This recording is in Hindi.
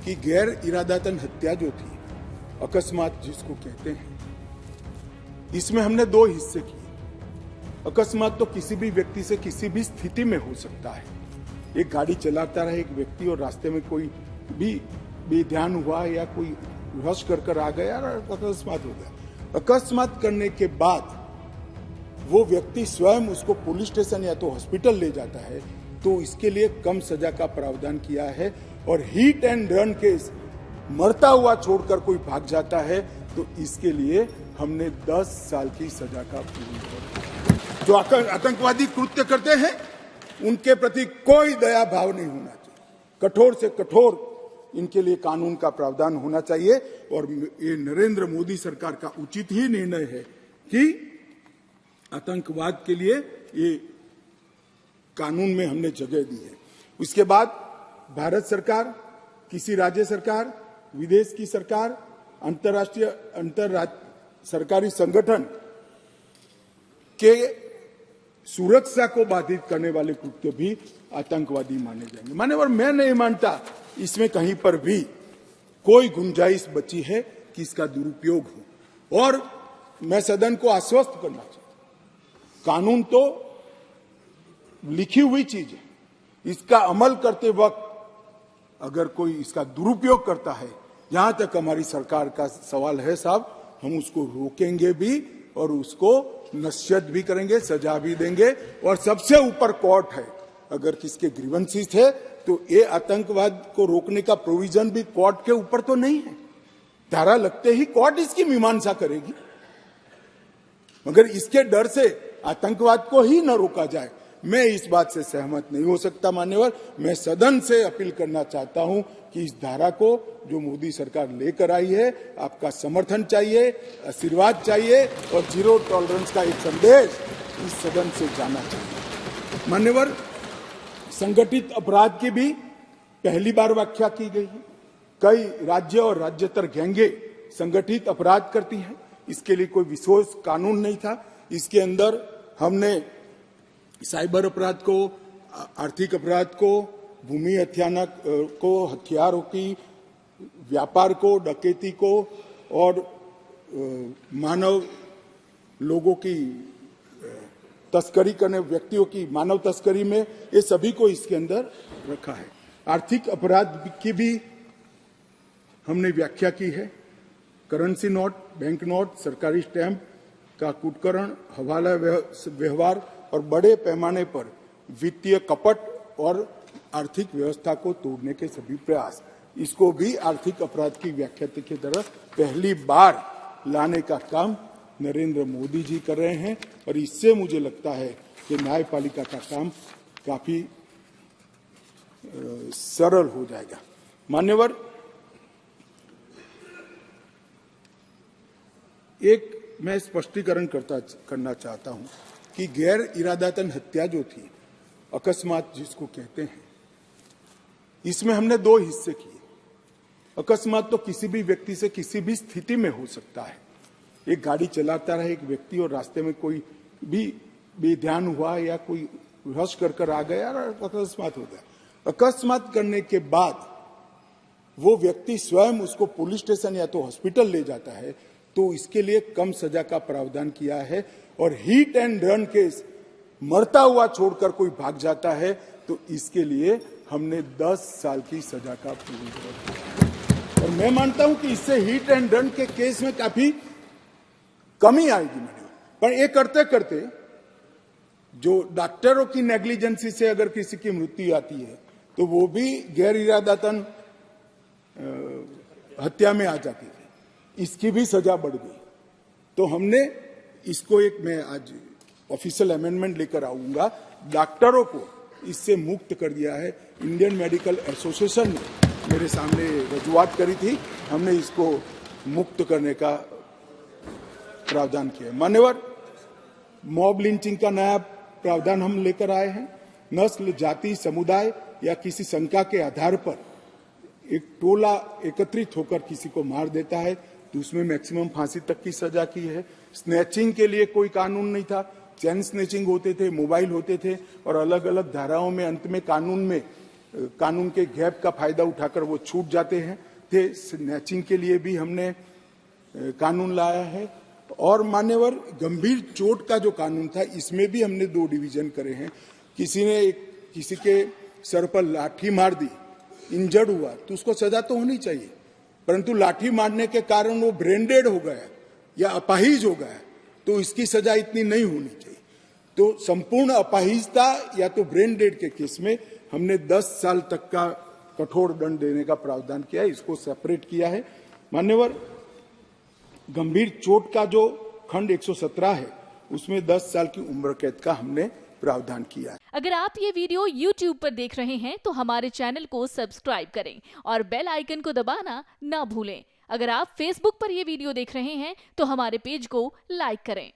कि गैर इरादतन हत्या जो थी, अकस्मात जिसको कहते हैं, इसमें हमने दो हिस्से किए। अकस्मात तो किसी भी व्यक्ति से किसी भी स्थिति में हो सकता है। एक गाड़ी चलाता रहे एक व्यक्ति और रास्ते में कोई भी बेध्यान हुआ या कोई रश कर आ गया और अकस्मात हो गया। अकस्मात करने के बाद वो व्यक्ति स्वयं उसको पुलिस स्टेशन या तो हॉस्पिटल ले जाता है, तो इसके लिए कम सजा का प्रावधान किया है। और हिट एंड रन केस, मरता हुआ छोड़कर कोई भाग जाता है, तो इसके लिए हमने 10 साल की सजा का जो आतंकवादी कृत्य करते हैं उनके प्रति कोई दया भाव नहीं होना चाहिए। कठोर से कठोर इनके लिए कानून का प्रावधान होना चाहिए। और ये नरेंद्र मोदी सरकार का उचित ही निर्णय है कि आतंकवाद के लिए ये कानून में हमने जगह दी है। उसके बाद भारत सरकार, किसी राज्य सरकार, विदेश की सरकार, अंतर्राष्ट्रीय सरकारी संगठन के सुरक्षा को बाधित करने वाले कृत्य भी आतंकवादी माने जाएंगे। मान्यवर, मैं नहीं मानता इसमें कहीं पर भी कोई गुंजाइश बची है कि इसका दुरुपयोग हो। और मैं सदन को आश्वस्त करना चाहता हूं, कानून तो लिखी हुई चीज है, इसका अमल करते वक्त अगर कोई इसका दुरुपयोग करता है, यहां तक हमारी सरकार का सवाल है साहब, हम उसको रोकेंगे भी और उसको नसीहत भी करेंगे, सजा भी देंगे। और सबसे ऊपर कोर्ट है। अगर किसके ग्रीवेंसेस है तो ये आतंकवाद को रोकने का प्रोविजन भी कोर्ट के ऊपर तो नहीं है। धारा लगते ही कोर्ट इसकी मीमांसा करेगी, मगर इसके डर से आतंकवाद को ही न रोका जाए, मैं इस बात से सहमत नहीं हो सकता। मान्यवर, मैं सदन से अपील करना चाहता हूं कि इस धारा को जो मोदी सरकार लेकर आई है, आपका समर्थन चाहिए, आशीर्वाद चाहिए और जीरो टॉलरेंस का एक संदेश इस सदन से जाना चाहिए। मान्यवर, संगठित अपराध की भी पहली बार व्याख्या की गई है। कई राज्य और राज्यतर गैंगे संगठित अपराध करती हैं, इसके लिए कोई विशेष कानून नहीं था। इसके अंदर हमने साइबर अपराध को, आर्थिक अपराध को, भूमि हत्याना को, हथियारों की व्यापार को, डकैती को और मानव लोगों की तस्करी करने व्यक्तियों की मानव तस्करी में, ये सभी को इसके अंदर रखा है। आर्थिक अपराध की भी हमने व्याख्या की है। करेंसी नोट, बैंक नोट, सरकारी स्टैंप का कुटकरण, हवाला व्यवहार और बड़े पैमाने पर वित्तीय कपट और आर्थिक व्यवस्था को तोड़ने के सभी प्रयास, इसको भी आर्थिक अपराध की व्याख्या की तरह पहली बार लाने का काम नरेंद्र मोदी जी कर रहे हैं। और इससे मुझे लगता है कि न्यायपालिका का काम काफी सरल हो जाएगा। मान्यवर, एक मैं स्पष्टीकरण करना चाहता हूं कि गैर इरादतन हत्या जो थी, अकस्मात जिसको कहते हैं, इसमें हमने दो हिस्से किए। अकस्मात तो किसी भी व्यक्ति से किसी भी स्थिति में हो सकता है। एक गाड़ी चलाता रहे एक व्यक्ति और रास्ते में कोई भी बेध्यान हुआ या कोई रश कर आ गया और अकस्मात हो गया। अकस्मात करने के बाद वो व्यक्ति स्वयं उसको पुलिस स्टेशन या तो हॉस्पिटल ले जाता है, तो इसके लिए कम सजा का प्रावधान किया है। और हिट एंड रन केस, मरता हुआ छोड़कर कोई भाग जाता है, तो इसके लिए हमने 10 साल की सजा का प्रावधान किया। और मैं मानता हूं कि इससे हिट एंड रन के केस में काफी कमी आएगी। पर ये करते करते जो डॉक्टरों की नेग्लिजेंसी से अगर किसी की मृत्यु आती है, तो वो भी गैर इरादतन हत्या में आ जाती थी, इसकी भी सजा बढ़ गई। तो हमने इसको मैं आज ऑफिशियल अमेंडमेंट लेकर आऊंगा, डॉक्टरों को इससे मुक्त कर दिया है। इंडियन मेडिकल एसोसिएशन ने मेरे सामने रजूआत करी थी, हमने इसको मुक्त करने का प्रावधान किया। मान्यवर, मॉब लिंचिंग का नया प्रावधान हम लेकर आए हैं। नस्ल, जाति, समुदाय या किसी शंका के आधार पर एक टोला एकत्रित होकर किसी को मार देता है, तो उसमें मैक्सिमम फांसी तक की सजा की है। स्नैचिंग के लिए कोई कानून नहीं था, चैन स्नैचिंग होते थे, मोबाइल होते थे और अलग अलग धाराओं में अंत में कानून में कानून के गैप का फायदा उठाकर वो छूट जाते हैं थे। स्नैचिंग के लिए भी हमने कानून लाया है। और मान्यवर, गंभीर चोट का जो कानून था, इसमें भी हमने 2 डिवीजन करे हैं। किसी के सर पर लाठी मार दी, इंजर्ड हुआ, तो उसको सजा तो होनी चाहिए, परंतु लाठी मारने के कारण वो ब्रेन डेड हो गया या अपाहिज हो गया, तो इसकी सजा इतनी नहीं होनी चाहिए। तो संपूर्ण अपाहिजता या तो ब्रेन डेड के केस में हमने 10 साल तक का कठोर दंड देने का प्रावधान किया है, इसको सेपरेट किया है। मान्यवर, गंभीर चोट का जो खंड 117 है, उसमें 10 साल की उम्र कैद का हमने प्रावधान किया है। अगर आप ये वीडियो YouTube पर देख रहे हैं तो हमारे चैनल को सब्सक्राइब करें और बेल आइकन को दबाना ना भूलें। अगर आप Facebook पर ये वीडियो देख रहे हैं तो हमारे पेज को लाइक करें।